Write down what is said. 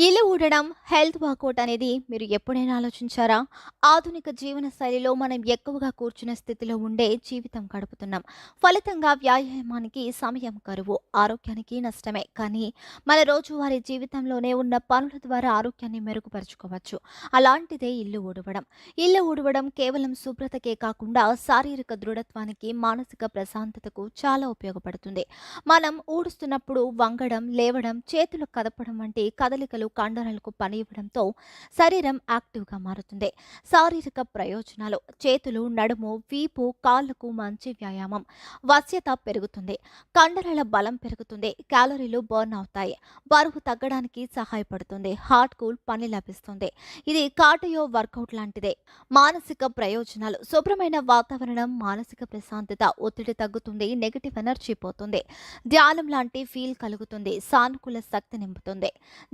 ఇల్లు ఊడడం, health work out అనేది మీరు ఎప్పుడైనా ఆలోచించారా? ఆధునిక జీవన శైలిలో మనం ఎక్కువగా కూర్చునే స్థితిలో ఉండే జీవితం గడుపుతున్నాం. ఫలితంగా వ్యాయామానికి సమయం కరువు, ఆరోగ్యానికి నష్టమే. కానీ మన రోజువారీ జీవితంలోనే ఉన్న పనుల ద్వారా ఆరోగ్యాన్ని మెరుగుపరుచుకోవచ్చు. అలాంటిదే ఇల్లు ఊడవడం. ఇల్లు ఊడవడం కేవలం శుభ్రతకే కాకుండా శారీరక దృఢత్వానికి, మానసిక ప్రశాంతతకు చాలా ఉపయోగపడుతుంది. మనం ఊడుస్తున్నప్పుడు వంగడం, లేవడం, చేతులు కదపడం వంటి కదలికలు కండరాలకు పని ఇవ్వడంతో శరీరం యాక్టివ్గా మారుతుంది. శారీరక ప్రయోజనాలు: చేతులు, నడుము, వీపు, కాళ్లకు మంచి వ్యాయామం, వశ్యత పెరుగుతుంది, కండరాల బలం పెరుగుతుంది, క్యాలరీలు బర్న్ అవుతాయి, బరువు తగ్గడానికి సహాయపడుతుంది, హార్ట్ కూల్ పని లభిస్తుంది. ఇది కార్డియో వర్కౌట్ లాంటిదే. మానసిక ప్రయోజనాలు: శుభ్రమైన వాతావరణం, మానసిక ప్రశాంతత, ఒత్తిడి తగ్గుతుంది, నెగటివ్ ఎనర్జీ పోతుంది, ధ్యానం లాంటి ఫీల్ కలుగుతుంది, సానుకూల శక్తి నింపుతుంది.